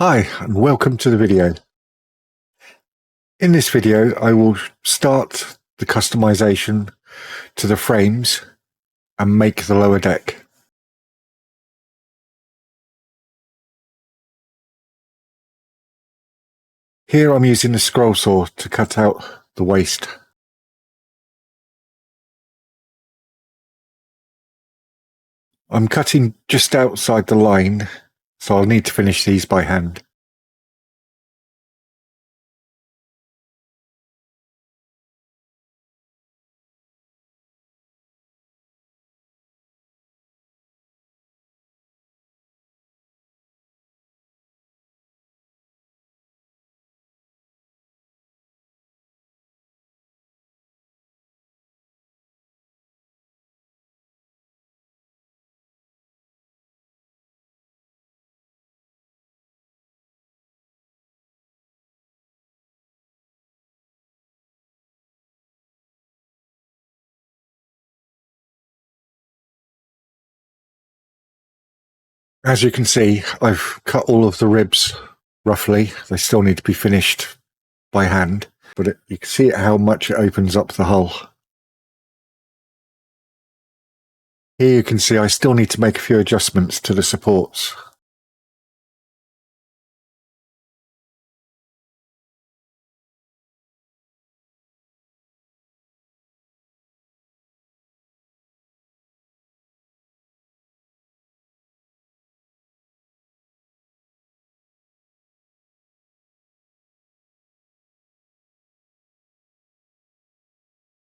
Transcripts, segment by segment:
Hi and welcome to the video. In this video I will start the customization to the frames and make the lower deck. Here I'm using the scroll saw to cut out the waste. I'm cutting just outside the line, so I'll need to finish these by hand. As you can see, I've cut all of the ribs roughly. They still need to be finished by hand, but you can see how much it opens up the hull. Here you can see I still need to make a few adjustments to the supports.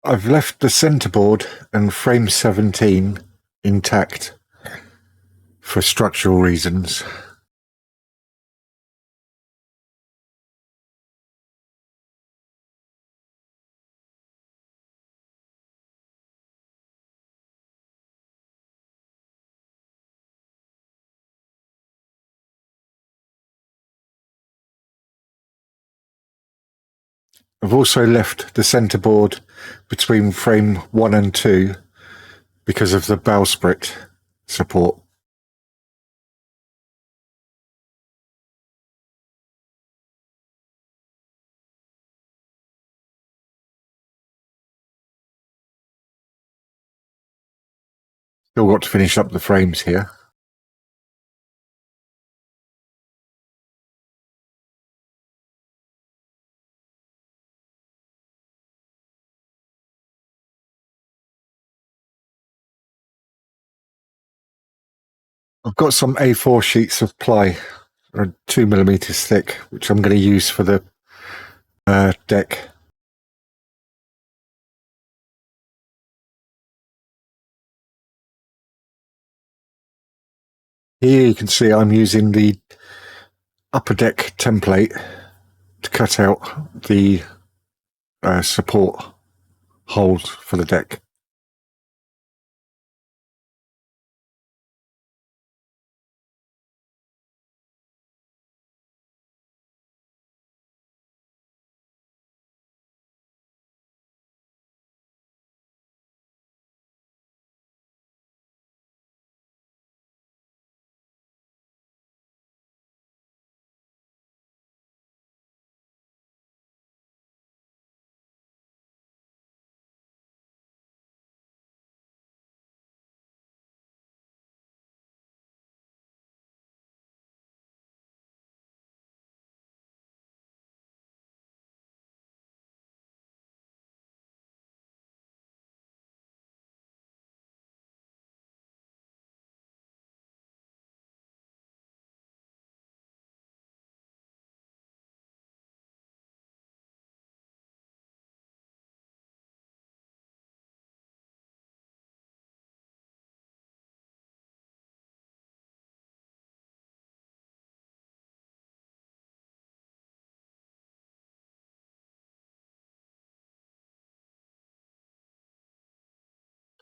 I've left the centerboard and frame 17 intact for structural reasons. I've also left the centerboard between frame 1 and 2 because of the bowsprit support. Still got to finish up the frames here. I've got some A4 sheets of ply, 2mm thick, which I'm going to use for the deck. Here you can see I'm using the upper deck template to cut out the support holes for the deck.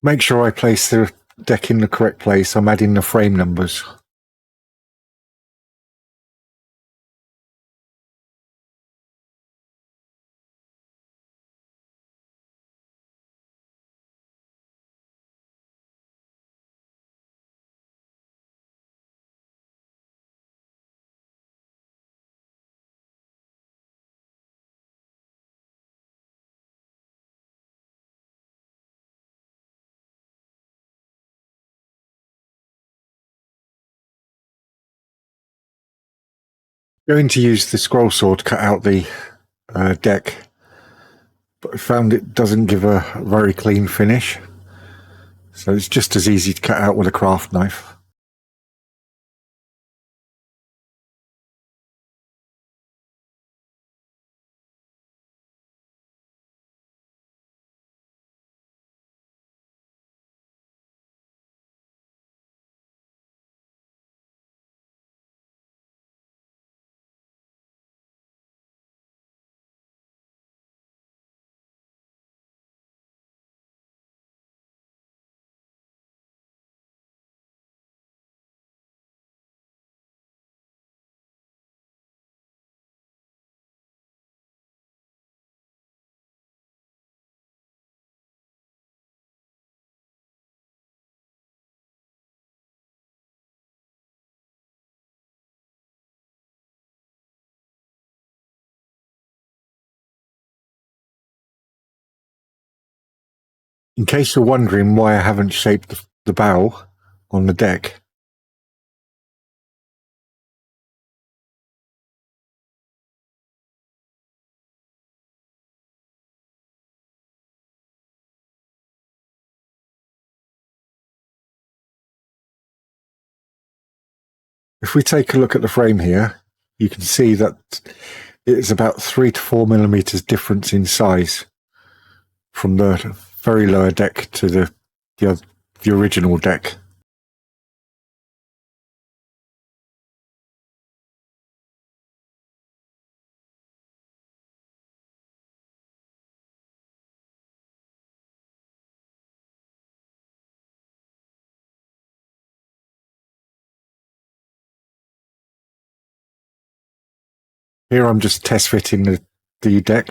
Make sure I place the deck in the correct place. I'm adding the frame numbers. Going to use the scroll saw to cut out the deck, but I found it doesn't give a very clean finish. So it's just as easy to cut out with a craft knife. In case you're wondering why I haven't shaped the bow on the deck, if we take a look at the frame here, you can see that it's about 3 to 4 millimeters difference in size from the very lower deck to the original deck. Here I'm just test fitting the deck.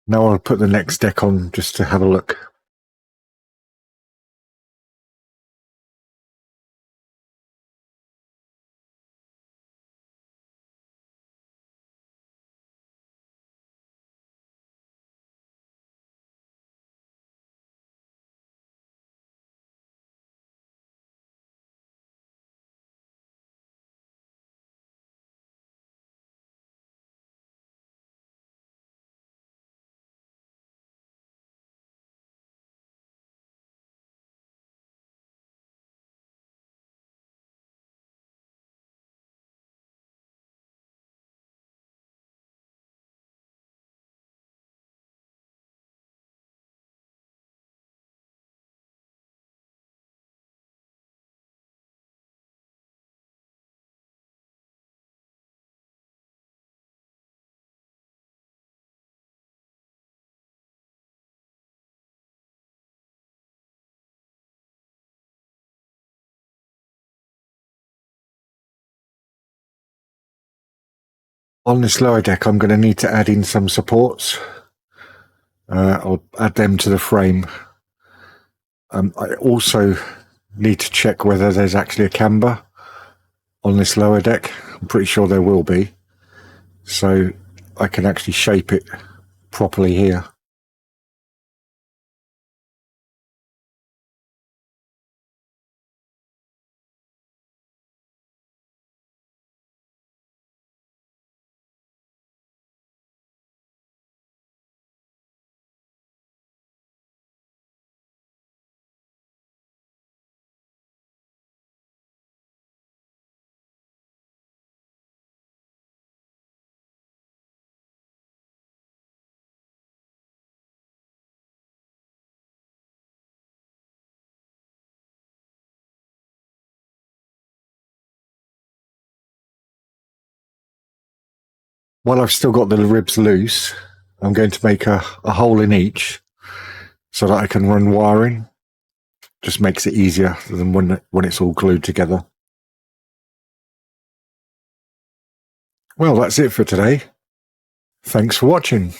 Now I'll put the next deck on just to have a look. On this lower deck, I'm going to need to add in some supports. I'll add them to the frame. I also need to check whether there's actually a camber on this lower deck. I'm pretty sure there will be. So I can actually shape it properly here. while I've still got the ribs loose, I'm going to make a hole in each so that I can run wiring. Just makes it easier than when it's all glued together. Well, that's it for today. Thanks for watching.